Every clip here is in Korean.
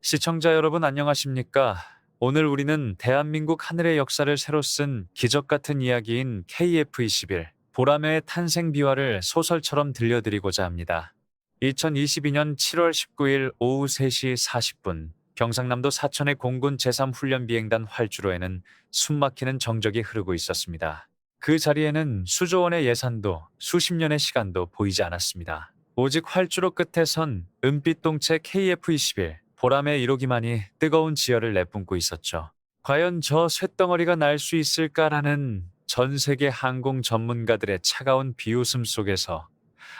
시청자 여러분 안녕하십니까? 오늘 우리는 대한민국 하늘의 역사를 새로 쓴 기적 같은 이야기인 KF-21 보라매의 탄생 비화를 소설처럼 들려드리고자 합니다. 2022년 7월 19일 오후 3시 40분 경상남도 사천의 공군 제3훈련비행단 활주로에는 숨막히는 정적이 흐르고 있었습니다. 그 자리에는 수조 원의 예산도 수십 년의 시간도 보이지 않았습니다. 오직 활주로 끝에 선 은빛 동체 KF-21 보람의 이루기만이 뜨거운 지열을 내뿜고 있었죠. 과연 저 쇳덩어리가 날 수 있을까라는 전 세계 항공 전문가들의 차가운 비웃음 속에서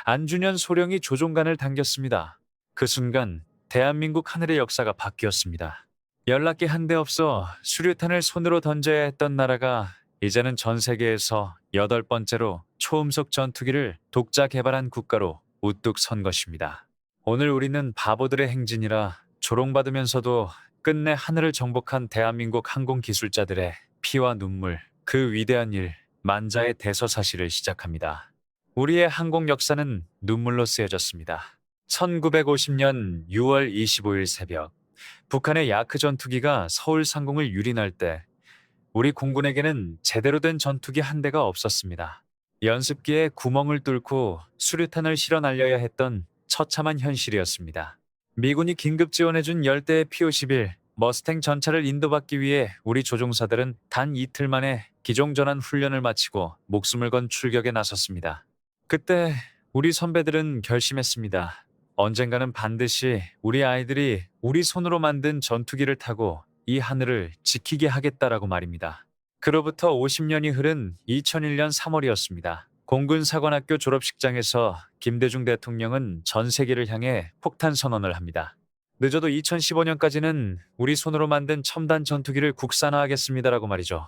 안준현 소령이 조종관을 당겼습니다. 그 순간 대한민국 하늘의 역사가 바뀌었습니다. 연락기 한 대 없어 수류탄을 손으로 던져야 했던 나라가 이제는 전 세계에서 8번째로 초음속 전투기를 독자 개발한 국가로 우뚝 선 것입니다. 오늘 우리는 바보들의 행진이라 조롱받으면서도 끝내 하늘을 정복한 대한민국 항공 기술자들의 피와 눈물, 그 위대한 일, 만자의 대서사시를 시작합니다. 우리의 항공 역사는 눈물로 쓰여졌습니다. 1950년 6월 25일 새벽, 북한의 야크 전투기가 서울 상공을 유린할 때 우리 공군에게는 제대로 된 전투기 한 대가 없었습니다. 연습기에 구멍을 뚫고 수류탄을 실어 날려야 했던 처참한 현실이었습니다. 미군이 긴급 지원해준 10대의 P-51 머스탱 전차를 인도받기 위해 우리 조종사들은 단 이틀 만에 기종전환 훈련을 마치고 목숨을 건 출격에 나섰습니다. 그때 우리 선배들은 결심했습니다. 언젠가는 반드시 우리 아이들이 우리 손으로 만든 전투기를 타고 이 하늘을 지키게 하겠다라고 말입니다. 그로부터 50년이 흐른 2001년 3월이었습니다. 공군사관학교 졸업식장에서 김대중 대통령은 전 세계를 향해 폭탄 선언을 합니다. 늦어도 2015년까지는 우리 손으로 만든 첨단 전투기를 국산화하겠습니다라고 말이죠.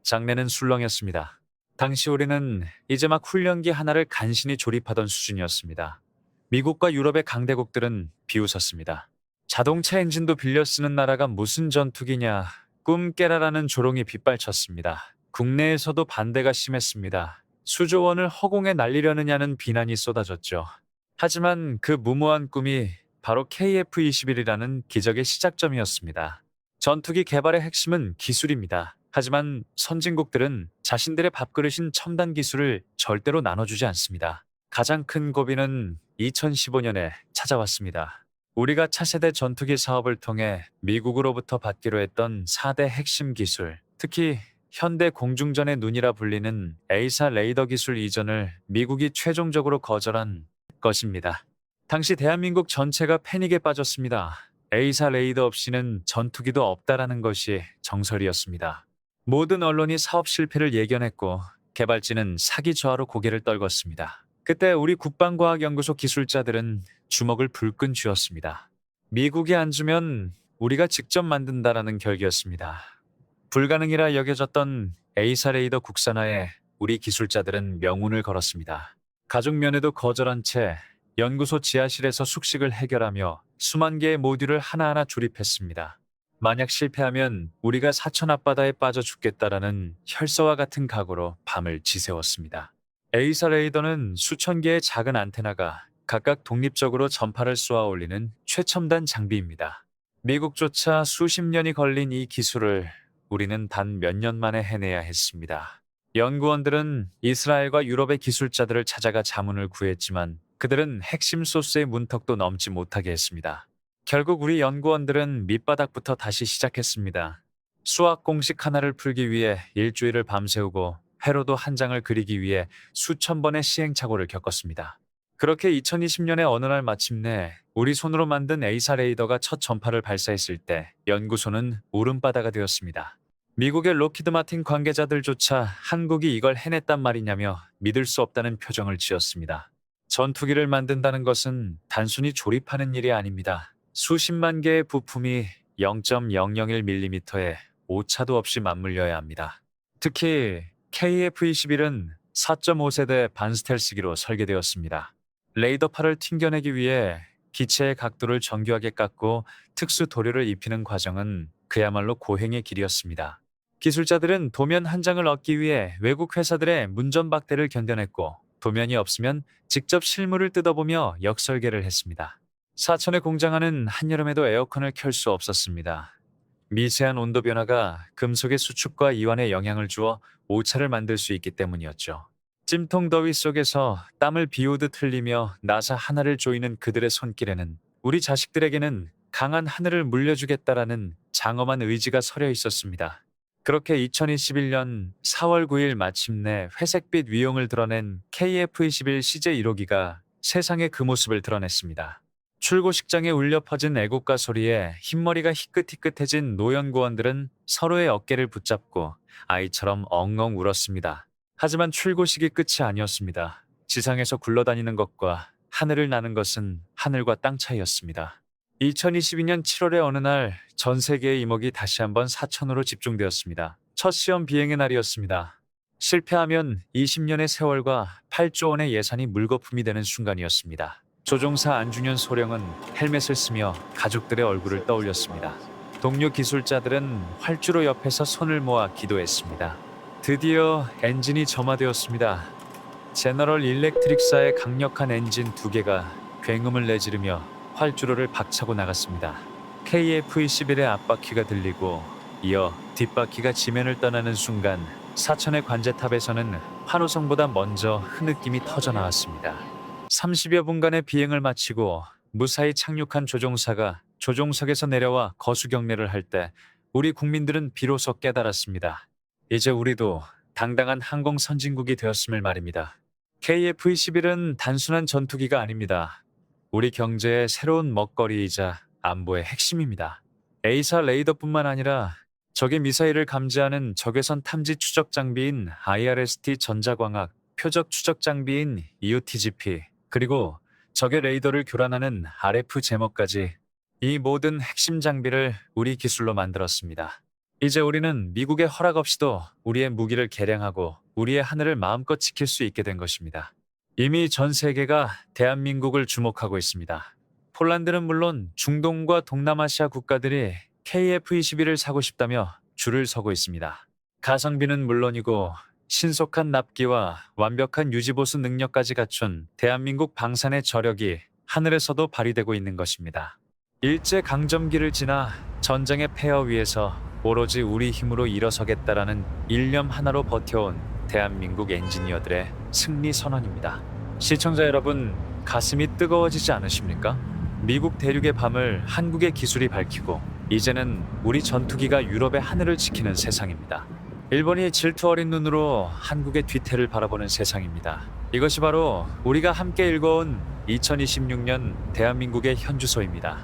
장내는 술렁였습니다. 당시 우리는 이제 막 훈련기 하나를 간신히 조립하던 수준이었습니다. 미국과 유럽의 강대국들은 비웃었습니다. 자동차 엔진도 빌려 쓰는 나라가 무슨 전투기냐, 꿈 깨라라는 조롱이 빗발쳤습니다. 국내에서도 반대가 심했습니다. 수조 원을 허공에 날리려느냐는 비난이 쏟아졌죠. 하지만 그 무모한 꿈이 바로 KF-21이라는 기적의 시작점이었습니다. 전투기 개발의 핵심은 기술입니다. 하지만 선진국들은 자신들의 밥그릇인 첨단 기술을 절대로 나눠주지 않습니다. 가장 큰 고비는 2015년에 찾아왔습니다. 우리가 차세대 전투기 사업을 통해 미국으로부터 받기로 했던 4대 핵심 기술, 특히 현대 공중전의 눈이라 불리는 A사 레이더 기술 이전을 미국이 최종적으로 거절한 것입니다. 당시 대한민국 전체가 패닉에 빠졌습니다. A사 레이더 없이는 전투기도 없다라는 것이 정설이었습니다. 모든 언론이 사업 실패를 예견했고 개발진은 사기 저하로 고개를 떨궜습니다. 그때 우리 국방과학연구소 기술자들은 주먹을 불끈 쥐었습니다. 미국이 안 주면 우리가 직접 만든다라는 결기였습니다. 불가능이라 여겨졌던 A사 레이더 국산화에 우리 기술자들은 명운을 걸었습니다. 가족 면회도 거절한 채 연구소 지하실에서 숙식을 해결하며 수만 개의 모듈을 하나하나 조립했습니다. 만약 실패하면 우리가 사천 앞바다에 빠져 죽겠다라는 혈서와 같은 각오로 밤을 지새웠습니다. A사 레이더는 수천 개의 작은 안테나가 각각 독립적으로 전파를 쏘아 올리는 최첨단 장비입니다. 미국조차 수십 년이 걸린 이 기술을 우리는 단 몇 년 만에 해내야 했습니다. 연구원들은 이스라엘과 유럽의 기술자들을 찾아가 자문을 구했지만 그들은 핵심 소스의 문턱도 넘지 못하게 했습니다. 결국 우리 연구원들은 밑바닥부터 다시 시작했습니다. 수학 공식 하나를 풀기 위해 일주일을 밤새우고 회로도 한 장을 그리기 위해 수천 번의 시행착오를 겪었습니다. 그렇게 2020년의 어느 날 마침내 우리 손으로 만든 A사 레이더가 첫 전파를 발사했을 때 연구소는 울음바다가 되었습니다. 미국의 로키드 마틴 관계자들조차 한국이 이걸 해냈단 말이냐며 믿을 수 없다는 표정을 지었습니다. 전투기를 만든다는 것은 단순히 조립하는 일이 아닙니다. 수십만 개의 부품이 0.001mm의 오차도 없이 맞물려야 합니다. 특히 KF-21은 4.5세대 반스텔스기로 설계되었습니다. 레이더파를 튕겨내기 위해 기체의 각도를 정교하게 깎고 특수 도료를 입히는 과정은 그야말로 고행의 길이었습니다. 기술자들은 도면 한 장을 얻기 위해 외국 회사들의 문전박대를 견뎌냈고 도면이 없으면 직접 실물을 뜯어보며 역설계를 했습니다. 사천의 공장 안은 한여름에도 에어컨을 켤 수 없었습니다. 미세한 온도 변화가 금속의 수축과 이완에 영향을 주어 오차를 만들 수 있기 때문이었죠. 찜통 더위 속에서 땀을 비오듯 흘리며 나사 하나를 조이는 그들의 손길에는 우리 자식들에게는 강한 하늘을 물려주겠다라는 장엄한 의지가 서려 있었습니다. 그렇게 2021년 4월 9일 마침내 회색빛 위용을 드러낸 KF-21 CJ1호기가 세상에 그 모습을 드러냈습니다. 출고식장에 울려 퍼진 애국가 소리에 흰머리가 희끗희끗해진 노연구원들은 서로의 어깨를 붙잡고 아이처럼 엉엉 울었습니다. 하지만 출고식이 끝이 아니었습니다. 지상에서 굴러다니는 것과 하늘을 나는 것은 하늘과 땅 차이였습니다. 2022년 7월의 어느 날 전 세계의 이목이 다시 한번 사천으로 집중되었습니다. 첫 시험 비행의 날이었습니다. 실패하면 20년의 세월과 8조 원의 예산이 물거품이 되는 순간이었습니다. 조종사 안준현 소령은 헬멧을 쓰며 가족들의 얼굴을 떠올렸습니다. 동료 기술자들은 활주로 옆에서 손을 모아 기도했습니다. 드디어 엔진이 점화되었습니다. 제너럴 일렉트릭사의 강력한 엔진 2개가 굉음을 내지르며 활주로를 박차고 나갔습니다. KF-21의 앞바퀴가 들리고 이어 뒷바퀴가 지면을 떠나는 순간 사천의 관제탑에서는 환호성보다 먼저 흐느낌이 터져 나왔습니다. 30여 분간의 비행을 마치고 무사히 착륙한 조종사가 조종석에서 내려와 거수경례를 할 때 우리 국민들은 비로소 깨달았습니다. 이제 우리도 당당한 항공 선진국이 되었음을 말입니다. KF-21은 단순한 전투기가 아닙니다. 우리 경제의 새로운 먹거리이자 안보의 핵심입니다. A사 레이더뿐만 아니라 적의 미사일을 감지하는 적외선 탐지 추적 장비인 IRST 전자광학, 표적 추적 장비인 EOTGP, 그리고 적의 레이더를 교란하는 RF 제머까지 이 모든 핵심 장비를 우리 기술로 만들었습니다. 이제 우리는 미국의 허락 없이도 우리의 무기를 개량하고 우리의 하늘을 마음껏 지킬 수 있게 된 것입니다. 이미 전 세계가 대한민국을 주목하고 있습니다. 폴란드는 물론 중동과 동남아시아 국가들이 KF-21을 사고 싶다며 줄을 서고 있습니다. 가성비는 물론이고 신속한 납기와 완벽한 유지보수 능력까지 갖춘 대한민국 방산의 저력이 하늘에서도 발휘되고 있는 것입니다. 일제강점기를 지나 전쟁의 폐허 위에서 오로지 우리 힘으로 일어서겠다라는 일념 하나로 버텨온 대한민국 엔지니어들의 승리 선언입니다. 시청자 여러분, 가슴이 뜨거워지지 않으십니까? 미국 대륙의 밤을 한국의 기술이 밝히고 이제는 우리 전투기가 유럽의 하늘을 지키는 세상입니다. 일본이 질투 어린 눈으로 한국의 뒤태를 바라보는 세상입니다. 이것이 바로 우리가 함께 읽어온 2026년 대한민국의 현주소입니다.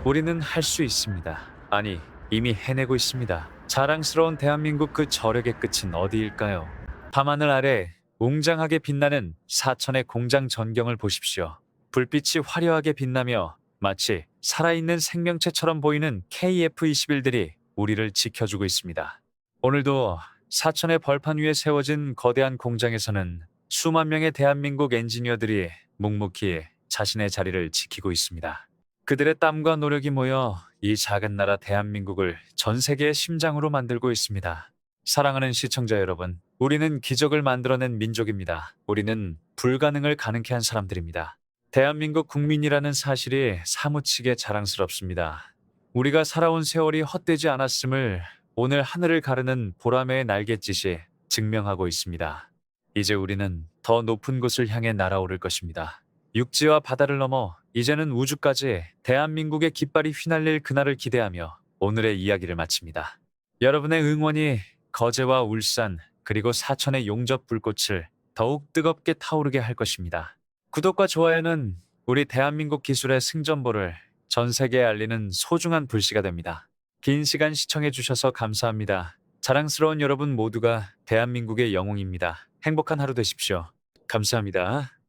우리는 할 수 있습니다. 아니, 이미 해내고 있습니다. 자랑스러운 대한민국 그 저력의 끝은 어디일까요? 밤하늘 아래 웅장하게 빛나는 사천의 공장 전경을 보십시오. 불빛이 화려하게 빛나며 마치 살아있는 생명체처럼 보이는 KF-21들이 우리를 지켜주고 있습니다. 오늘도 사천의 벌판 위에 세워진 거대한 공장에서는 수만 명의 대한민국 엔지니어들이 묵묵히 자신의 자리를 지키고 있습니다. 그들의 땀과 노력이 모여 이 작은 나라 대한민국을 전 세계의 심장으로 만들고 있습니다. 사랑하는 시청자 여러분, 우리는 기적을 만들어낸 민족입니다. 우리는 불가능을 가능케 한 사람들입니다. 대한민국 국민이라는 사실이 사무치게 자랑스럽습니다. 우리가 살아온 세월이 헛되지 않았음을 오늘 하늘을 가르는 보라매의 날갯짓이 증명하고 있습니다. 이제 우리는 더 높은 곳을 향해 날아오를 것입니다. 육지와 바다를 넘어 이제는 우주까지 대한민국의 깃발이 휘날릴 그날을 기대하며 오늘의 이야기를 마칩니다. 여러분의 응원이 거제와 울산 그리고 사천의 용접 불꽃을 더욱 뜨겁게 타오르게 할 것입니다. 구독과 좋아요는 우리 대한민국 기술의 승전보를 전 세계에 알리는 소중한 불씨가 됩니다. 긴 시간 시청해주셔서 감사합니다. 자랑스러운 여러분 모두가 대한민국의 영웅입니다. 행복한 하루 되십시오. 감사합니다.